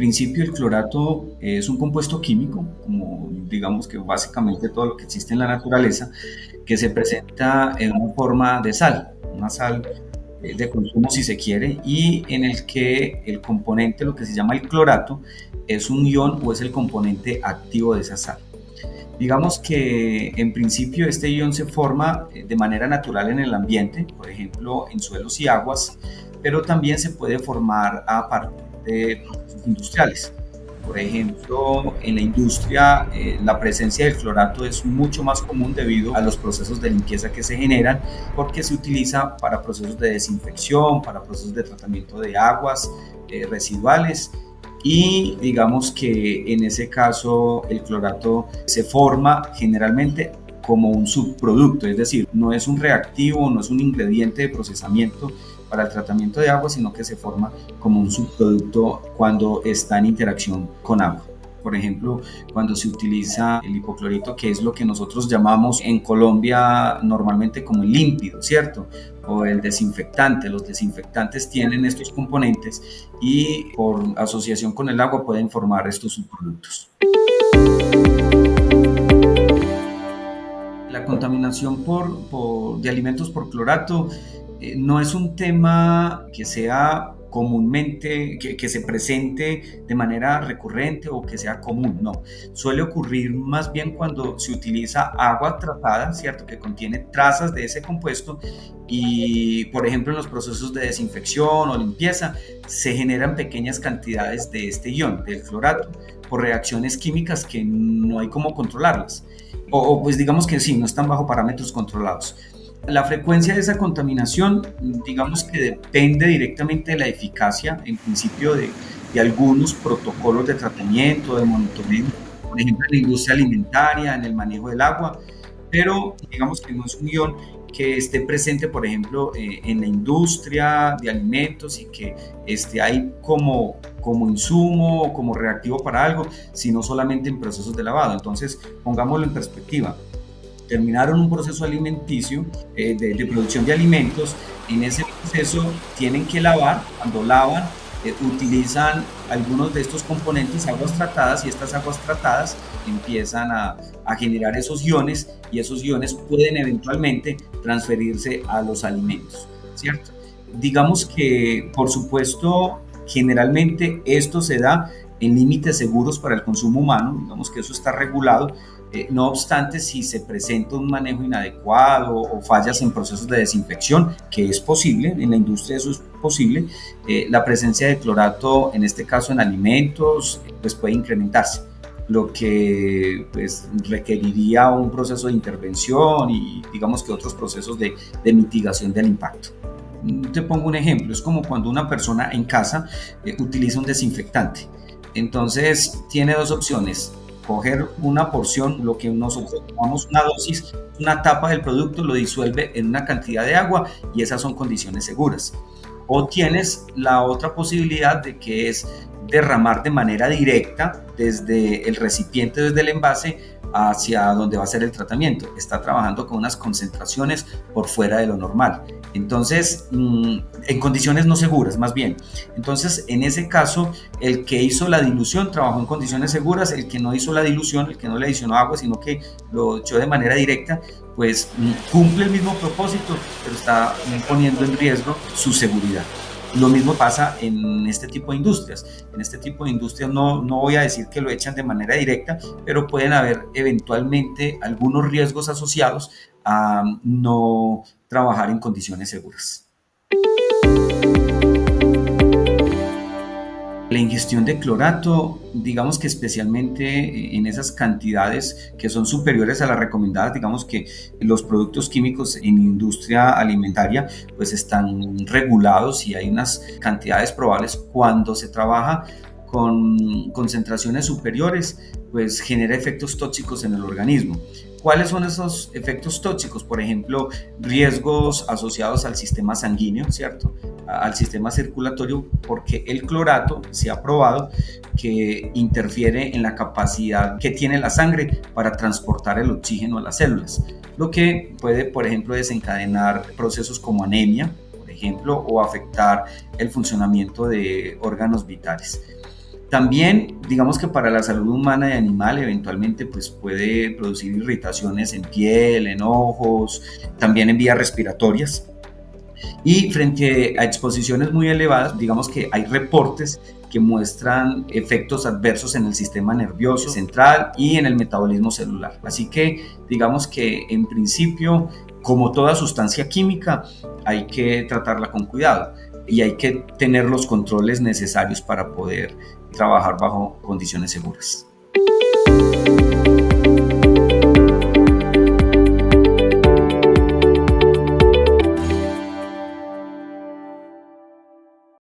principio el clorato es un compuesto químico, como digamos que básicamente todo lo que existe en la naturaleza, que se presenta en una forma de sal, una sal de consumo si se quiere, y en el que el componente, lo que se llama el clorato, es un ion o es el componente activo de esa sal. Digamos que en principio este ion se forma de manera natural en el ambiente, por ejemplo en suelos y aguas, pero también se puede formar a partir de procesos industriales. Por ejemplo, en la industria la presencia del clorato es mucho más común debido a los procesos de limpieza que se generan, porque se utiliza para procesos de desinfección, para procesos de tratamiento de aguas residuales, y digamos que en ese caso el clorato se forma generalmente como un subproducto, es decir, no es un reactivo, no es un ingrediente de procesamiento para el tratamiento de agua, sino que se forma como un subproducto cuando está en interacción con agua. Por ejemplo, cuando se utiliza el hipoclorito, que es lo que nosotros llamamos en Colombia normalmente como el límpido, ¿cierto? O el desinfectante. Los desinfectantes tienen estos componentes y por asociación con el agua pueden formar estos subproductos. La contaminación de alimentos por clorato no es un tema que sea comúnmente, que se presente de manera recurrente o que sea común, no. Suele ocurrir más bien cuando se utiliza agua tratada, ¿cierto? Que contiene trazas de ese compuesto y, por ejemplo, en los procesos de desinfección o limpieza se generan pequeñas cantidades de este ion, del clorato, por reacciones químicas que no hay cómo controlarlas. O pues digamos que sí, no están bajo parámetros controlados. La frecuencia de esa contaminación, digamos que depende directamente de la eficacia, en principio, de algunos protocolos de tratamiento, de monitoreo, por ejemplo, en la industria alimentaria, en el manejo del agua, pero digamos que no es un guión que esté presente, por ejemplo, en la industria de alimentos y que esté ahí como insumo o como reactivo para algo, sino solamente en procesos de lavado. Entonces, pongámoslo en perspectiva. Terminaron un proceso alimenticio de producción de alimentos. En ese proceso tienen que lavar. Cuando lavan, utilizan algunos de estos componentes, aguas tratadas, y estas aguas tratadas empiezan a generar esos iones, y esos iones pueden eventualmente transferirse a los alimentos, ¿cierto? Digamos que, por supuesto, generalmente esto se da en límites seguros para el consumo humano, digamos que eso está regulado. No obstante, si se presenta un manejo inadecuado o fallas en procesos de desinfección, que es posible, en la industria eso es posible, la presencia de clorato, en este caso en alimentos, pues puede incrementarse, lo que pues requeriría un proceso de intervención y digamos que otros procesos de mitigación del impacto. Te pongo un ejemplo, es como cuando una persona en casa utiliza un desinfectante. Entonces tiene dos opciones: coger una porción, lo que nosotros llamamos una dosis, una tapa del producto, lo disuelve en una cantidad de agua y esas son condiciones seguras. O tienes la otra posibilidad de que es derramar de manera directa desde el recipiente, desde el envase, hacia donde va a ser el tratamiento. Está trabajando con unas concentraciones por fuera de lo normal. Entonces, en condiciones no seguras, más bien. Entonces, en ese caso, el que hizo la dilución trabajó en condiciones seguras, el que no hizo la dilución, el que no le adicionó agua, sino que lo echó de manera directa, pues cumple el mismo propósito, pero está poniendo en riesgo su seguridad. Lo mismo pasa en este tipo de industrias. En este tipo de industrias no voy a decir que lo echan de manera directa, pero pueden haber eventualmente algunos riesgos asociados a no trabajar en condiciones seguras. La ingestión de clorato, digamos que especialmente en esas cantidades que son superiores a las recomendadas, digamos que los productos químicos en industria alimentaria pues están regulados y hay unas cantidades probables. Cuando se trabaja con concentraciones superiores, pues genera efectos tóxicos en el organismo. ¿Cuáles son esos efectos tóxicos? Por ejemplo, riesgos asociados al sistema sanguíneo, ¿cierto? Al sistema circulatorio, porque el clorato se ha probado que interfiere en la capacidad que tiene la sangre para transportar el oxígeno a las células, lo que puede, por ejemplo, desencadenar procesos como anemia, por ejemplo, o afectar el funcionamiento de órganos vitales. También, digamos que para la salud humana y animal, eventualmente pues puede producir irritaciones en piel, en ojos, también en vías respiratorias. Y frente a exposiciones muy elevadas, digamos que hay reportes que muestran efectos adversos en el sistema nervioso central y en el metabolismo celular. Así que digamos que en principio, como toda sustancia química, hay que tratarla con cuidado y hay que tener los controles necesarios para poder trabajar bajo condiciones seguras.